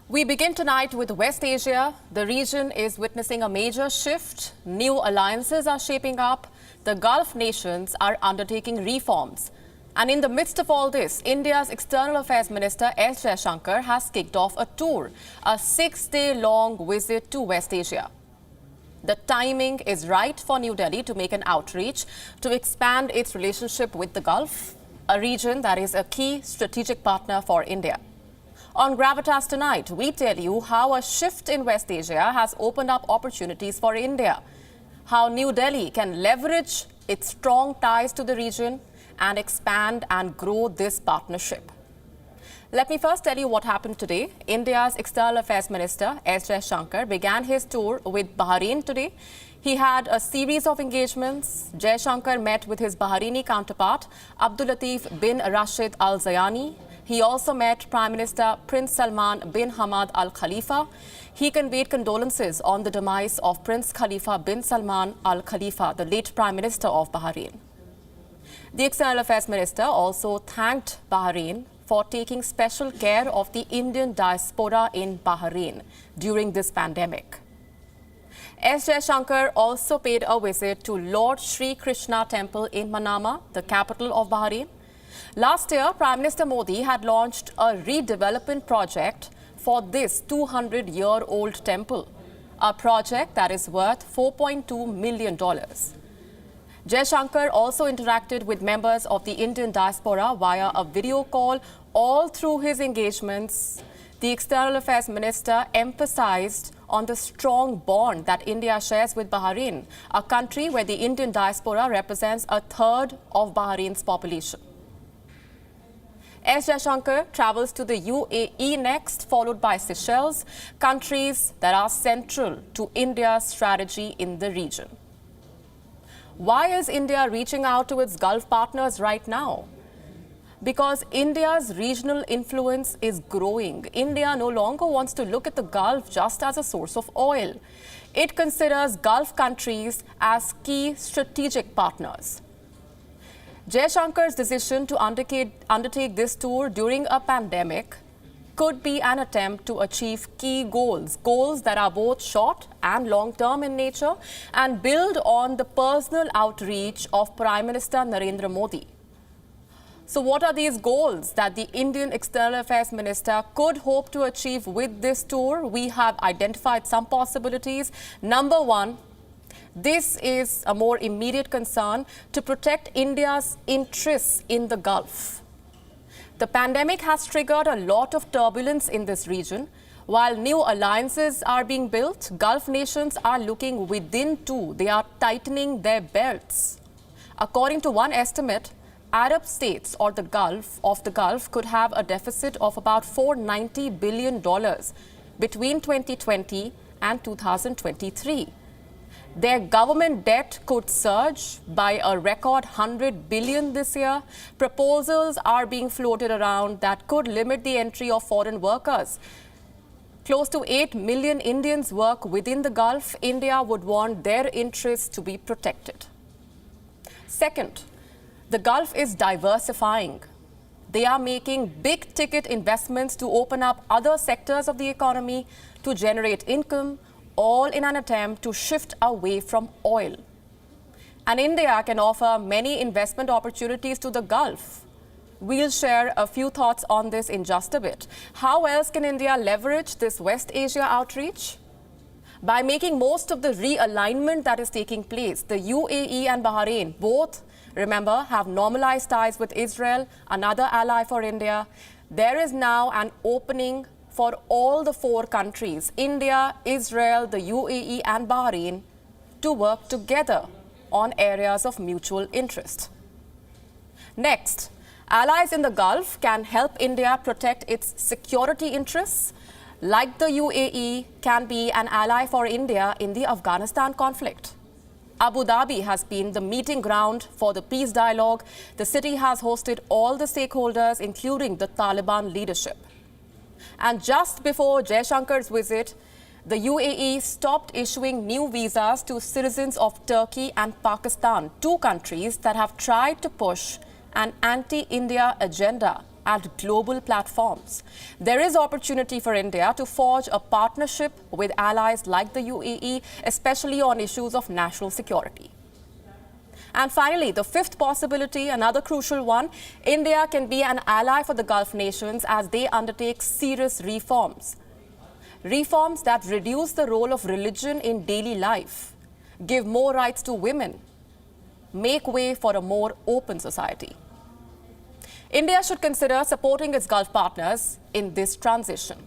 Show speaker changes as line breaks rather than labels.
We begin tonight with West Asia. The region is witnessing a major shift. New alliances are shaping up. The Gulf nations are undertaking reforms. And in the midst of all this, India's External Affairs Minister S. Jaishankar has kicked off a tour, a 6-day-long visit to West Asia. The timing is right for New Delhi to make an outreach to expand its relationship with the Gulf, a region that is a key strategic partner for India. On Gravitas tonight, we tell you how a shift in West Asia has opened up opportunities for India, how New Delhi can leverage its strong ties to the region and expand and grow this partnership. Let me first tell you what happened today. India's External Affairs Minister S. Jaishankar began his tour with Bahrain today. He had a series of engagements. Jaishankar met with his Bahraini counterpart, Abdul Latif bin Rashid Al Zayani. He also met Prime Minister Prince Salman bin Hamad Al Khalifa. He conveyed condolences on the demise of Prince Khalifa bin Salman Al Khalifa, the late Prime Minister of Bahrain. The External Affairs Minister also thanked Bahrain for taking special care of the Indian diaspora in Bahrain during this pandemic. S. Jaishankar also paid a visit to Lord Sri Krishna Temple in Manama, the capital of Bahrain. Last year, Prime Minister Modi had launched a redevelopment project for this 200-year-old temple, a project that is worth $4.2 million. Jaishankar also interacted with members of the Indian diaspora via a video call. All through his engagements, the External Affairs Minister emphasized on the strong bond that India shares with Bahrain, a country where the Indian diaspora represents a third of Bahrain's population. S. Jaishankar travels to the UAE next, followed by Seychelles, countries that are central to India's strategy in the region. Why is India reaching out to its Gulf partners right now? Because India's regional influence is growing. India no longer wants to look at the Gulf just as a source of oil. It considers Gulf countries as key strategic partners. Jaishankar's decision to undertake this tour during a pandemic could be an attempt to achieve key goals that are both short and long-term in nature and build on the personal outreach of Prime Minister Narendra Modi. So what are these goals that the Indian External Affairs Minister could hope to achieve with this tour? We have identified some possibilities. Number one, this is a more immediate concern to protect India's interests in the Gulf. The pandemic has triggered a lot of turbulence in this region. While new alliances are being built, Gulf nations are looking within too. They are tightening their belts. According to one estimate, Arab states or the Gulf could have a deficit of about $490 billion between 2020 and 2023. Their government debt could surge by a record $100 billion this year. Proposals are being floated around that could limit the entry of foreign workers. Close to 8 million Indians work within the Gulf. India would want their interests to be protected. Second, the Gulf is diversifying. They are making big-ticket investments to open up other sectors of the economy to generate income, all in an attempt to shift away from oil. And India can offer many investment opportunities to the Gulf. We'll share a few thoughts on this in just a bit. How else can India leverage this West Asia outreach? By making most of the realignment that is taking place. The UAE and Bahrain both, remember, have normalized ties with Israel, another ally for India. There is now an opening for all the four countries, India, Israel, the UAE and Bahrain, to work together on areas of mutual interest. Next, allies in the Gulf can help India protect its security interests, like the UAE can be an ally for India in the Afghanistan conflict. Abu Dhabi has been the meeting ground for the peace dialogue. The city has hosted all the stakeholders, including the Taliban leadership. And just before Jaishankar's visit, the UAE stopped issuing new visas to citizens of Turkey and Pakistan, two countries that have tried to push an anti-India agenda at global platforms. There is opportunity for India to forge a partnership with allies like the UAE, especially on issues of national security. And finally, the fifth possibility, another crucial one, India can be an ally for the Gulf nations as they undertake serious reforms. Reforms that reduce the role of religion in daily life, give more rights to women, make way for a more open society. India should consider supporting its Gulf partners in this transition.